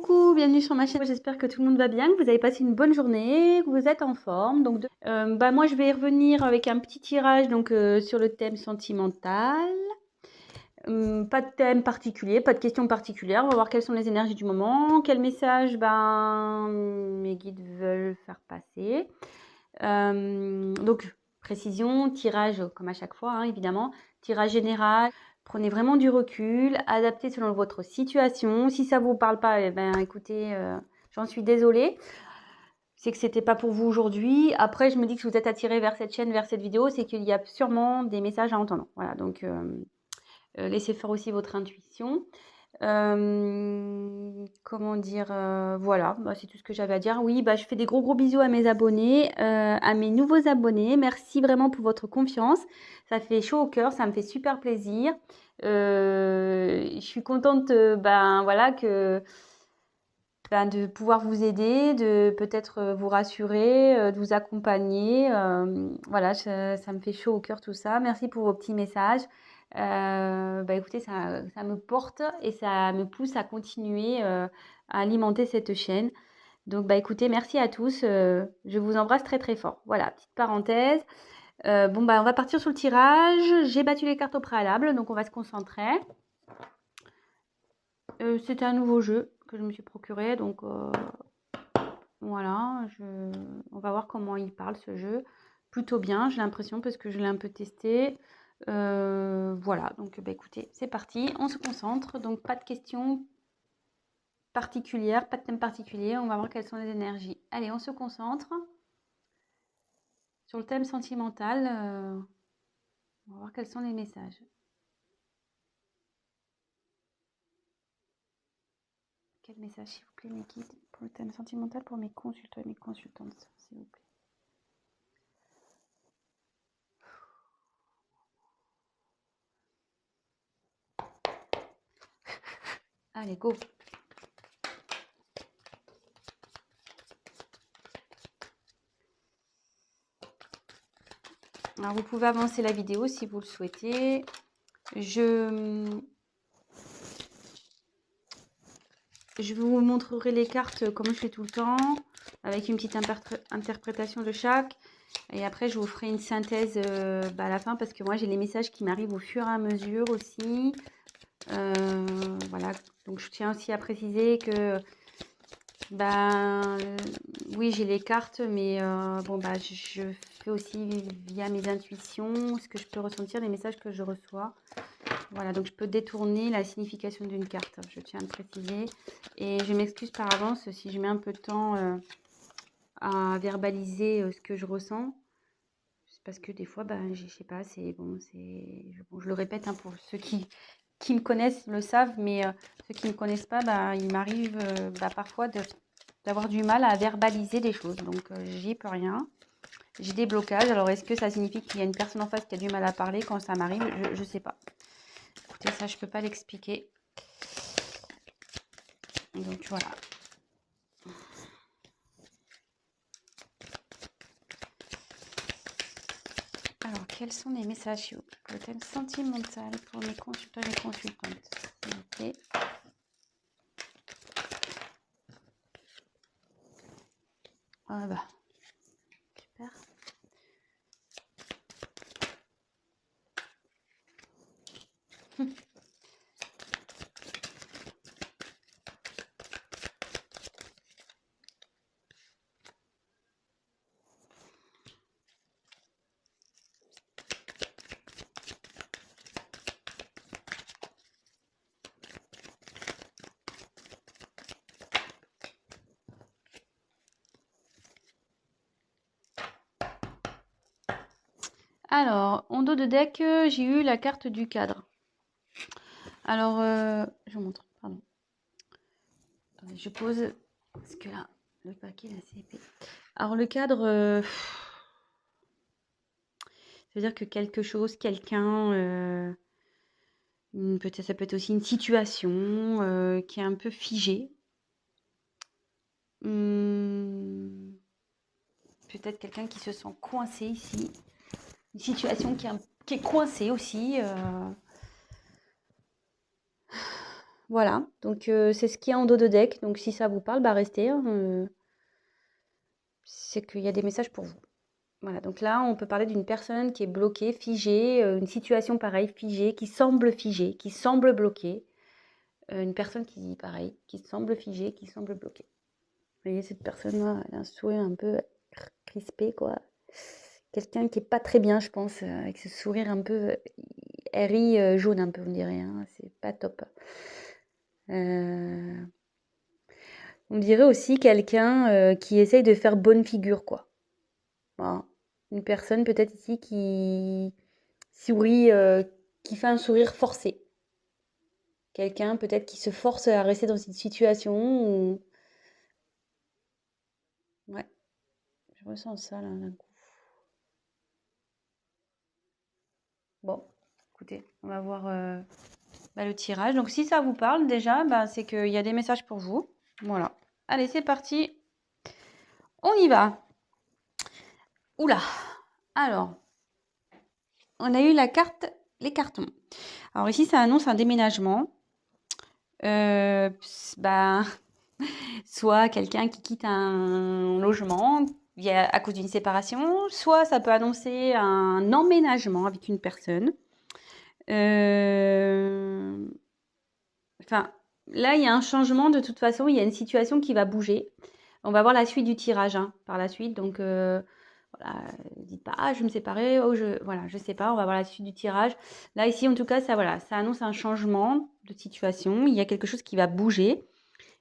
Coucou, bienvenue sur ma chaîne. J'espère que tout le monde va bien, que vous avez passé une bonne journée, que vous êtes en forme. Donc, moi, je vais revenir avec un petit tirage sur le thème sentimental. Pas de thème particulier, pas de questions particulières. On va voir quelles sont les énergies du moment, quel message mes guides veulent faire passer. Donc, précision, tirage comme à chaque fois, hein, évidemment, tirage général. Prenez vraiment du recul, adaptez selon votre situation. Si ça vous parle pas, eh ben, écoutez, j'en suis désolée. C'est que c'était pas pour vous aujourd'hui. Après, je me dis que si vous êtes attiré vers cette chaîne, vers cette vidéo, c'est qu'il y a sûrement des messages à entendre. Voilà, donc laissez faire aussi votre intuition. Comment dire, voilà, c'est tout ce que j'avais à dire. Oui, je fais des gros bisous à mes abonnés, à mes nouveaux abonnés. Merci vraiment pour votre confiance. Ça fait chaud au cœur, ça me fait super plaisir. Je suis contente, voilà, de pouvoir vous aider, de peut-être vous rassurer, de vous accompagner. Voilà, ça me fait chaud au cœur tout ça. Merci pour vos petits messages. Écoutez, ça me porte et ça me pousse à continuer à alimenter cette chaîne. Donc, écoutez, merci à tous. Je vous embrasse très fort. Voilà, petite parenthèse. On va partir sur le tirage. J'ai battu les cartes au préalable, donc on va se concentrer. C'était un nouveau jeu que je me suis procuré, donc voilà, on va voir comment il parle ce jeu. Plutôt bien, j'ai l'impression, parce que je l'ai un peu testé. Voilà, donc écoutez, c'est parti, on se concentre. Donc pas de questions particulières, pas de thème particulier. On va voir quelles sont les énergies. Allez, on se concentre sur le thème sentimental. On va voir quels sont les messages. Quel message, s'il vous plaît, mes guides, pour le thème sentimental, pour mes consultants et mes consultantes, s'il vous plaît. Allez, go. Alors, vous pouvez avancer la vidéo si vous le souhaitez. Je vous montrerai les cartes comme je fais tout le temps, avec une petite interprétation de chaque. Et après, je vous ferai une synthèse à la fin, parce que moi, j'ai les messages qui m'arrivent au fur et à mesure aussi. Voilà, donc je tiens aussi à préciser que oui, j'ai les cartes, mais je fais aussi via mes intuitions ce que je peux ressentir, les messages que je reçois. Voilà, donc je peux détourner la signification d'une carte, je tiens à le préciser. Et je m'excuse par avance si je mets un peu de temps à verbaliser ce que je ressens. C'est parce que des fois, je sais pas, je le répète, hein, pour ceux qui me connaissent le savent, mais ceux qui ne me connaissent pas, il m'arrive parfois d'avoir du mal à verbaliser des choses. Donc, j'y peux rien. J'ai des blocages. Alors, est-ce que ça signifie qu'il y a une personne en face qui a du mal à parler quand ça m'arrive? Je sais pas. Écoutez, ça, je peux pas l'expliquer. Donc, voilà. Alors, quels sont les messages pour le thème sentimental pour mes consultants et mes consultantes, s'il vous plaît? Super. Alors, en dos de deck, j'ai eu la carte du cadre. Alors, je vous montre, pardon. Attendez, je pose, parce que là, le paquet est assez épais. Alors, le cadre, ça veut dire que quelque chose, quelqu'un, peut-être, ça peut être aussi une situation qui est un peu figée. Peut-être quelqu'un qui se sent coincé ici. Une situation qui est coincée aussi. Voilà, donc c'est ce qu'il y a en dos de deck. Donc si ça vous parle, bah restez, hein, c'est qu'il y a des messages pour vous. Voilà, donc là, on peut parler d'une personne qui est bloquée, figée, une situation pareille, figée, qui semble bloquée. Une personne qui, pareil, qui semble figée, qui semble bloquée. Vous voyez, cette personne-là, elle a un sourire un peu crispé, quoi. Quelqu'un qui est pas très bien, je pense, avec ce sourire un peu elle rit jaune un peu, on dirait, hein. C'est pas top. Euh, on dirait aussi quelqu'un qui essaye de faire bonne figure, quoi. Voilà. Une personne peut-être ici qui sourit, qui fait un sourire forcé. Quelqu'un peut-être qui se force à rester dans une situation où... Ouais, je ressens ça là d'un coup. Bon, écoutez, on va voir le tirage. Donc si ça vous parle déjà, c'est qu'il y a des messages pour vous. Voilà. Allez, c'est parti. On y va. Oula. Alors, on a eu la carte, les cartons. Alors ici, ça annonce un déménagement. Euh, bah, soit quelqu'un qui quitte un logement à cause d'une séparation, soit ça peut annoncer un emménagement avec une personne. Enfin, là, il y a un changement de toute façon, il y a une situation qui va bouger. On va voir la suite du tirage hein, par la suite. Donc, voilà, dites pas, ah, je vais me séparer, oh, voilà, je sais pas, on va voir la suite du tirage. Là, ici, en tout cas, voilà, ça annonce un changement de situation. Il y a quelque chose qui va bouger.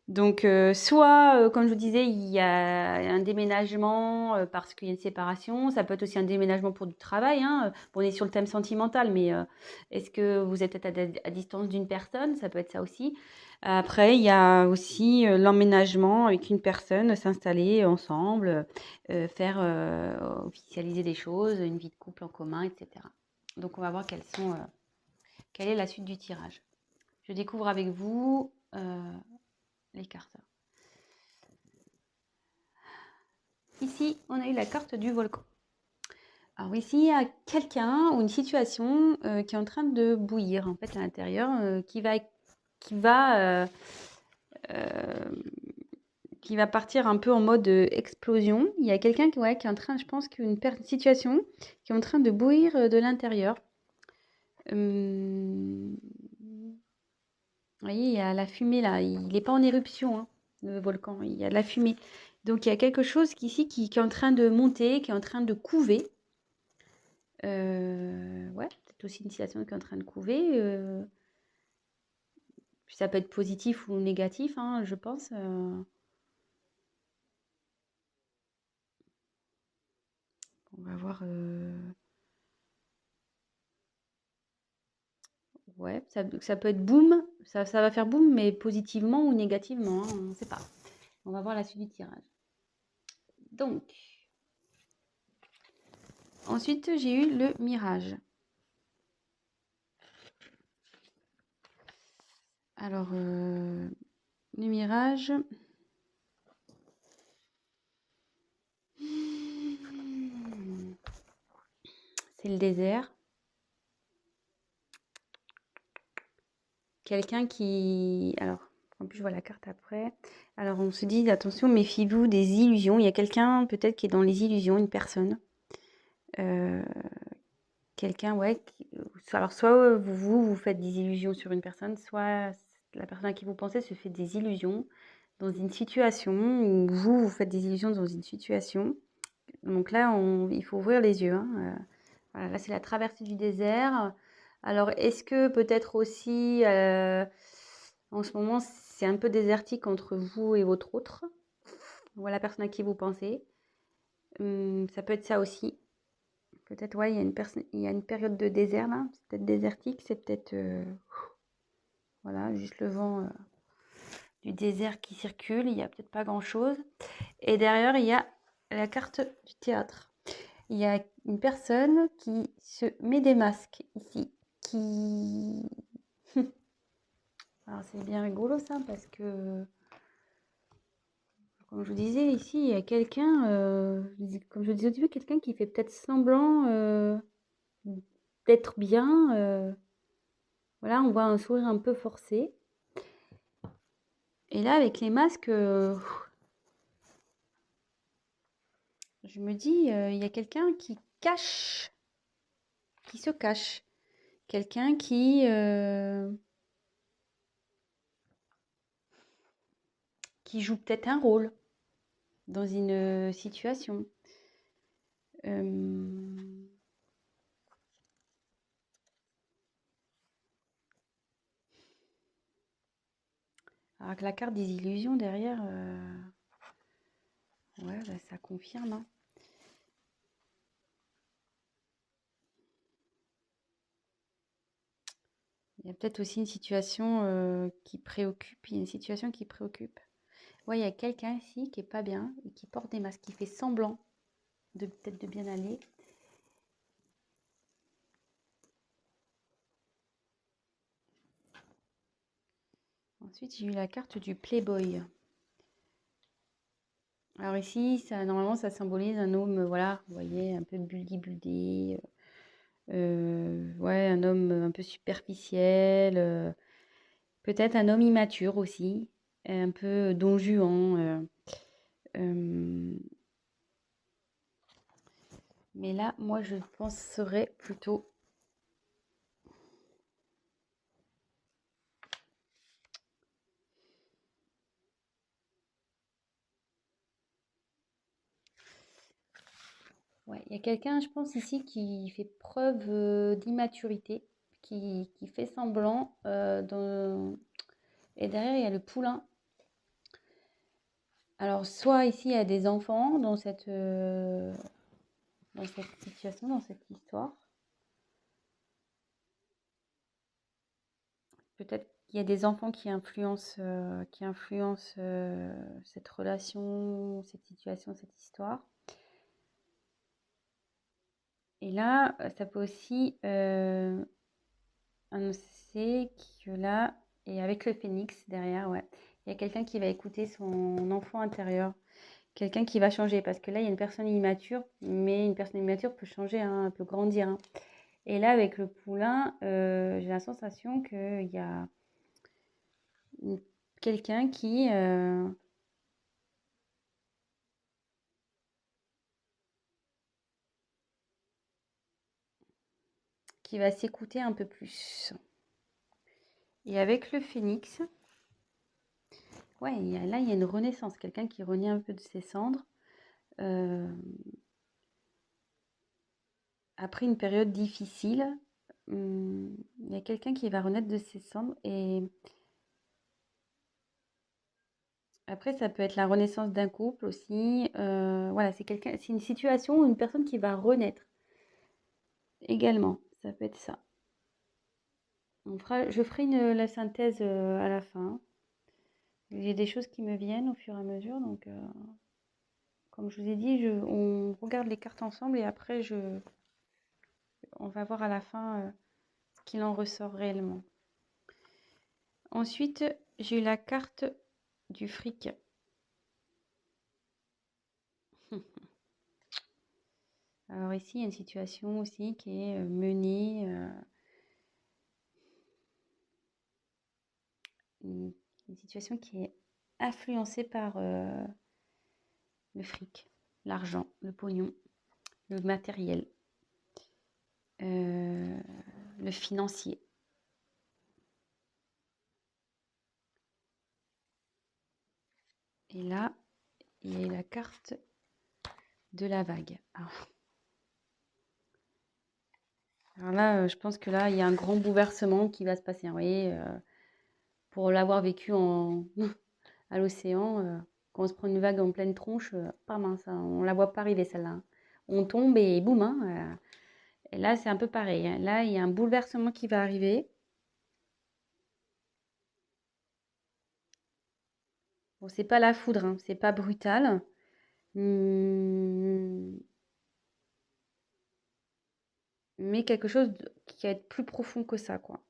Donc, soit, comme je vous disais, il y a un déménagement parce qu'il y a une séparation. Ça peut être aussi un déménagement pour du travail. Hein. Bon, on est sur le thème sentimental, mais est-ce que vous êtes peut-être à distance d'une personne? Ça peut être ça aussi. Après, il y a aussi l'emménagement avec une personne, s'installer ensemble, faire officialiser des choses, une vie de couple en commun, etc. Donc, on va voir quelle est la suite du tirage. Je découvre avec vous les cartes. Ici, on a eu la carte du volcan. Alors ici, il y a quelqu'un ou une situation qui est en train de bouillir en fait à l'intérieur, euh, euh, qui va partir un peu en mode explosion. Il y a quelqu'un qui est en train, je pense qu'une situation qui est en train de bouillir de l'intérieur. Vous voyez, il y a la fumée là. Il n'est pas en éruption, hein, le volcan. Il y a de la fumée. Donc il y a quelque chose ici qui est en train de monter, qui est en train de couver. Ouais, peut-être aussi une situation qui est en train de couver. Ça peut être positif ou négatif, hein, je pense. On va voir. Ouais, ça peut être boum. Ça va faire boum, mais positivement ou négativement, hein, on ne sait pas. On va voir la suite du tirage. Donc, ensuite, j'ai eu le mirage. Alors, le mirage. C'est le désert. Quelqu'un qui... Alors, en plus, je vois la carte après. Alors, on se dit, attention, méfiez-vous des illusions. Il y a quelqu'un peut-être qui est dans les illusions, une personne. Euh, quelqu'un, ouais. Alors, soit vous faites des illusions sur une personne, soit la personne à qui vous pensez se fait des illusions dans une situation, ou vous faites des illusions dans une situation. Donc là, il faut ouvrir les yeux. Hein. Voilà, là, c'est la traversée du désert. Alors, est-ce que peut-être aussi, en ce moment, c'est un peu désertique entre vous et votre autre, ou la personne à qui vous pensez? Ça peut être ça aussi. Peut-être, ouais, il y a une période de désert là. C'est peut-être désertique, c'est peut-être, voilà, juste le vent du désert qui circule. Il n'y a peut-être pas grand-chose. Et derrière, il y a la carte du théâtre. Il y a une personne qui se met des masques ici, qui... Alors c'est bien rigolo ça, parce que, comme je vous disais, ici, il y a quelqu'un, comme je vous disais au début, quelqu'un qui fait peut-être semblant d'être bien. Voilà, on voit un sourire un peu forcé. Et là, avec les masques, je me dis, il y a quelqu'un qui se cache. Quelqu'un qui joue peut-être un rôle dans une situation. Euh, alors que la carte des illusions derrière, ouais, bah, ça confirme, hein. Il y a peut-être aussi une situation qui préoccupe. Il y a une situation qui préoccupe. Ouais, il y a quelqu'un ici qui est pas bien et qui porte des masques, qui fait semblant de peut-être de bien aller. Ensuite, j'ai eu la carte du Playboy. Alors ici, ça, normalement, ça symbolise un homme, voilà, vous voyez, un peu buldy-buldy. Ouais, un homme un peu superficiel. Peut-être un homme immature aussi, un peu don Juan. Euh, mais là, moi, je penserais plutôt. Ouais, il y a quelqu'un, je pense, ici qui fait preuve d'immaturité, qui fait semblant. Et derrière, il y a le poulain. Alors, soit ici, il y a des enfants dans cette situation, dans cette histoire. Peut-être qu'il y a des enfants qui influencent cette relation, cette situation, cette histoire. Et là, ça peut aussi annoncer que là, et avec le phénix derrière, ouais, il y a quelqu'un qui va écouter son enfant intérieur, quelqu'un qui va changer, parce que là, il y a une personne immature, mais une personne immature peut changer, hein, peut grandir, hein. Et là, avec le poulain, j'ai la sensation qu'il y a quelqu'un qui va s'écouter un peu plus. Et avec le phénix, ouais, là, il y a une renaissance, quelqu'un qui renaît un peu de ses cendres. euh, Après une période difficile, il y a quelqu'un qui va renaître de ses cendres. Et après, ça peut être la renaissance d'un couple aussi. Voilà, c'est une situation ou une personne qui va renaître également. Ça peut être ça. Je ferai la synthèse à la fin. J'ai des choses qui me viennent au fur et à mesure. Donc, comme je vous ai dit, on regarde les cartes ensemble et après, on va voir à la fin ce qu'il en ressort réellement. Ensuite, j'ai eu la carte du fric. Alors ici, il y a une situation aussi qui est menée, une situation qui est influencée par le fric, l'argent, le pognon, le matériel, euh, le financier. Et là, il y a la carte de la vague. Alors là, je pense que là, il y a un grand bouleversement qui va se passer. Vous voyez, pour l'avoir vécu à l'océan, quand on se prend une vague en pleine tronche, pas mince, hein, on la voit pas arriver celle-là, hein. On tombe et boum, hein, et là, c'est un peu pareil, hein. Là, il y a un bouleversement qui va arriver. Bon, c'est pas la foudre, hein, c'est pas brutal. Hum, mais quelque chose qui va être plus profond que ça, quoi.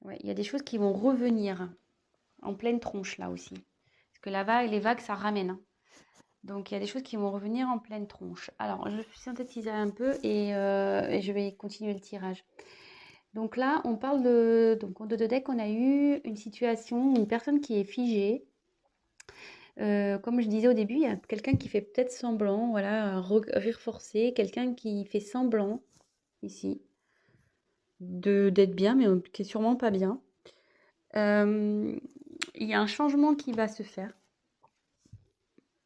Ouais, il y a des choses qui vont revenir en pleine tronche, là aussi. Parce que la vague, les vagues, ça ramène, hein. Donc, il y a des choses qui vont revenir en pleine tronche. Alors, je vais synthétiser un peu et je vais continuer le tirage. Donc là, on parle de... Donc, en 2 deck, on a eu une situation, une personne qui est figée. Comme je disais au début, il y a quelqu'un qui fait peut-être semblant, voilà, un rire forcé, quelqu'un qui fait semblant, ici, d'être bien, mais qui est sûrement pas bien. Il y a un changement qui va se faire.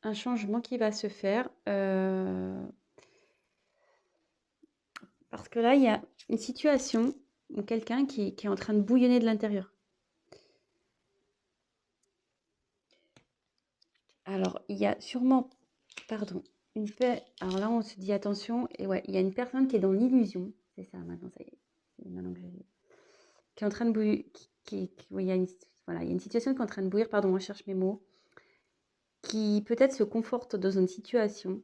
Un changement qui va se faire. Parce que là, il y a une situation où quelqu'un qui est en train de bouillonner de l'intérieur. Alors, il y a sûrement, pardon, alors là, on se dit attention, et ouais, il y a une personne qui est dans l'illusion. C'est ça, maintenant, ça y est. C'est maintenant que qui est en train de bouillir. Oui, voilà, il y a une situation qui est en train de bouillir, pardon, je cherche mes mots, qui peut-être se conforte dans une situation,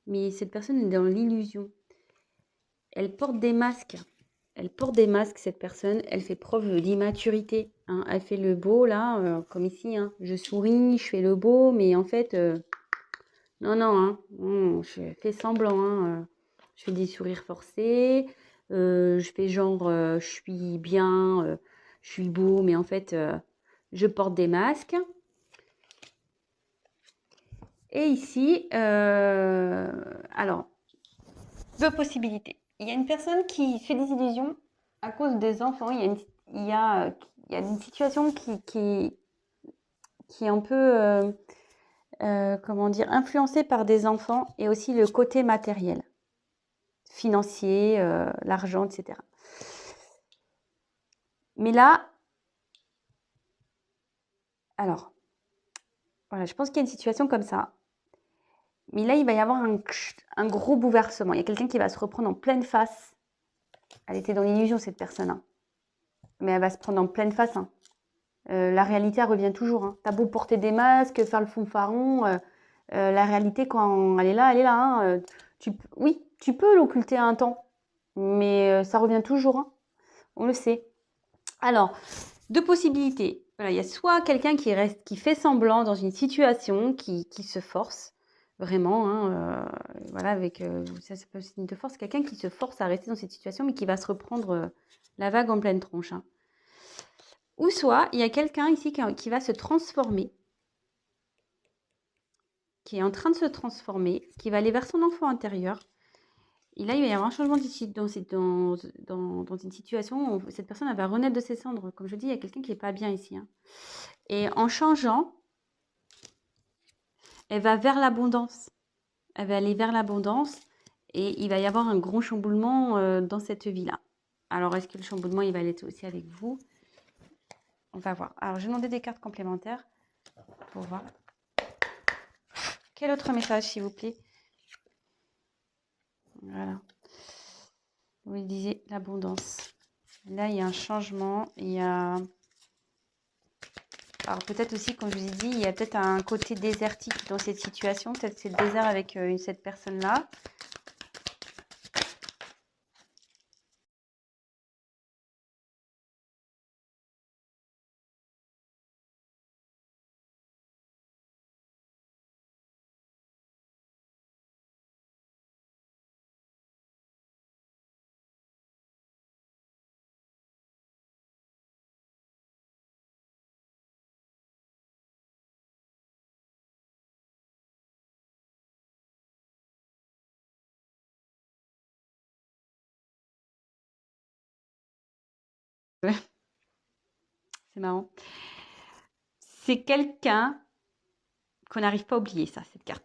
mais cette personne est dans l'illusion. Elle porte des masques. Elle porte des masques, cette personne. Elle fait preuve d'immaturité, hein. Elle fait le beau, là, comme ici, hein. Je souris, je fais le beau, mais en fait, non, non, hein. Je fais semblant, hein. Je fais des sourires forcés. Je fais genre, je suis bien, je suis beau, mais en fait, je porte des masques. Et ici, alors, 2 possibilités. Il y a une personne qui fait des illusions à cause des enfants. Il y a une situation qui est un peu, comment dire, influencée par des enfants et aussi le côté matériel, financier, l'argent, etc. Mais là, alors, voilà, je pense qu'il y a une situation comme ça. Mais là, il va y avoir un gros bouleversement. Il y a quelqu'un qui va se reprendre en pleine face. Elle était dans l'illusion, cette personne, hein. Mais elle va se prendre en pleine face, hein. La réalité, elle revient toujours, hein. T'as beau porter des masques, faire le fanfaron, la réalité, quand elle est là, hein. Oui, tu peux l'occulter un temps, mais ça revient toujours, hein. On le sait. Alors, 2 possibilités. Voilà, il y a soit quelqu'un qui fait semblant dans une situation, qui se force, vraiment, hein, voilà, ça peut être une de force, quelqu'un qui se force à rester dans cette situation, mais qui va se reprendre la vague en pleine tronche, hein. Ou soit, il y a quelqu'un ici qui va se transformer, qui est en train de se transformer, qui va aller vers son enfant intérieur. Et là, il va y avoir un changement dans une situation où cette personne elle va renaître de ses cendres. Comme je dis, il y a quelqu'un qui n'est pas bien ici, hein. Et en changeant, elle va vers l'abondance. Elle va aller vers l'abondance et il va y avoir un gros chamboulement dans cette vie-là. Alors, est-ce que le chamboulement, il va aller aussi avec vous? On va voir. Alors, je vais demander des cartes complémentaires pour voir. Quel autre message, s'il vous plaît? Voilà. Vous disiez l'abondance. Là, il y a un changement. Il y a... Alors, peut-être aussi, comme je vous ai dit, il y a peut-être un côté désertique dans cette situation. Peut-être c'est le désert avec cette personne-là. C'est marrant. C'est quelqu'un qu'on n'arrive pas à oublier, ça, cette carte.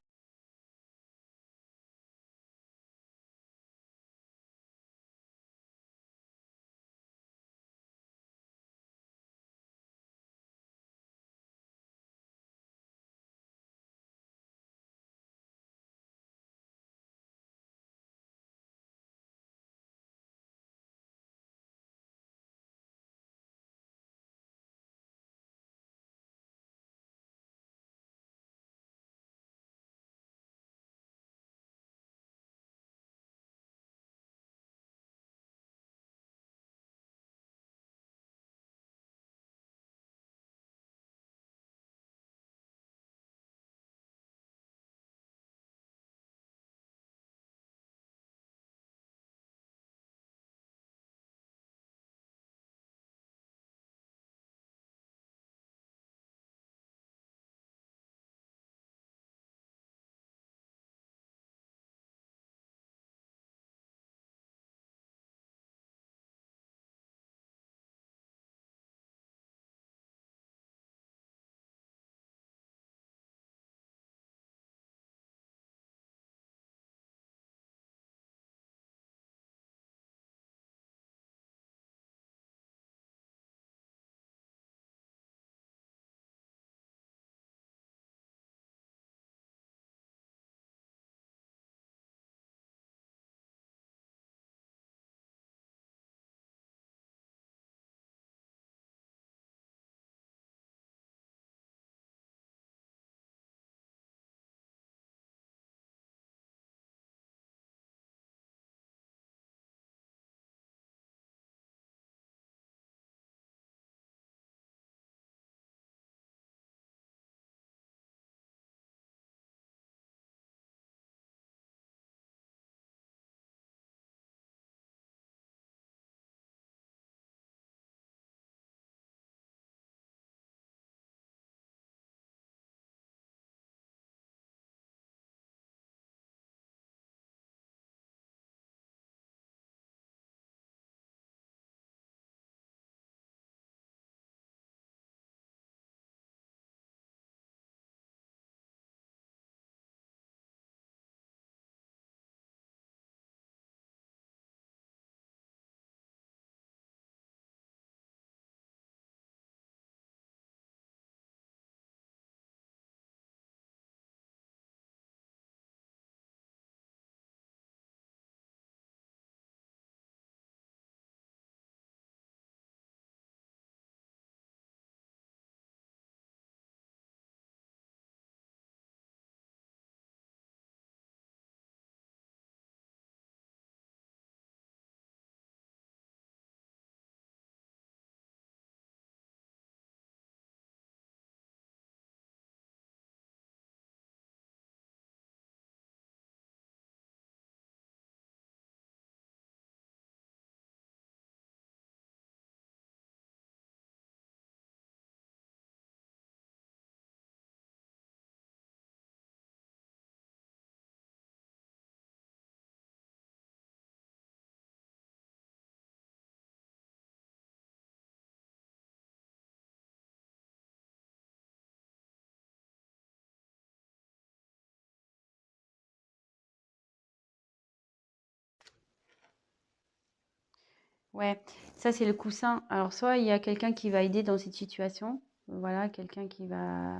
Ouais, ça c'est le coussin. Alors soit il y a quelqu'un qui va aider dans cette situation, voilà, quelqu'un qui va,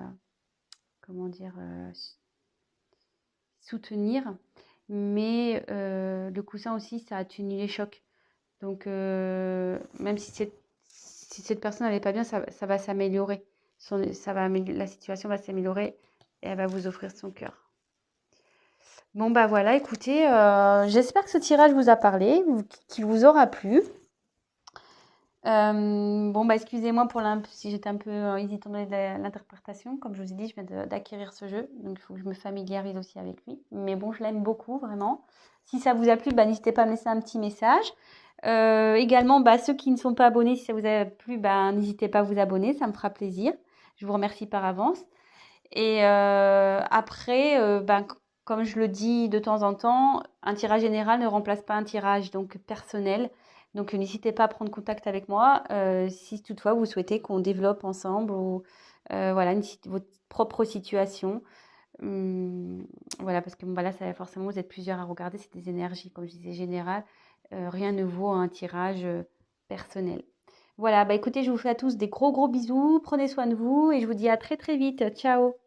comment dire, soutenir, mais le coussin aussi, ça atténue les chocs. Donc même si cette personne n'allait pas bien, ça va s'améliorer. La situation va s'améliorer et elle va vous offrir son cœur. Bon bah voilà, écoutez, j'espère que ce tirage vous a parlé, qu'il vous aura plu. Bon, bah, excusez-moi si j'étais un peu hésitante dans l'interprétation. Comme je vous ai dit, je viens d'acquérir ce jeu, donc il faut que je me familiarise aussi avec lui. Mais bon, je l'aime beaucoup, vraiment. Si ça vous a plu, bah, n'hésitez pas à me laisser un petit message. Également, bah, ceux qui ne sont pas abonnés, si ça vous a plu, bah, n'hésitez pas à vous abonner, ça me fera plaisir. Je vous remercie par avance. Et après, ben, comme je le dis de temps en temps, un tirage général ne remplace pas un tirage donc personnel. Donc n'hésitez pas à prendre contact avec moi si toutefois vous souhaitez qu'on développe ensemble ou voilà votre propre situation. Voilà, parce que voilà, ça, forcément, vous êtes plusieurs à regarder, c'est des énergies, comme je disais, générales. Rien ne vaut un tirage personnel. Voilà, bah écoutez, je vous fais à tous des gros gros bisous, prenez soin de vous et je vous dis à très très vite. Ciao!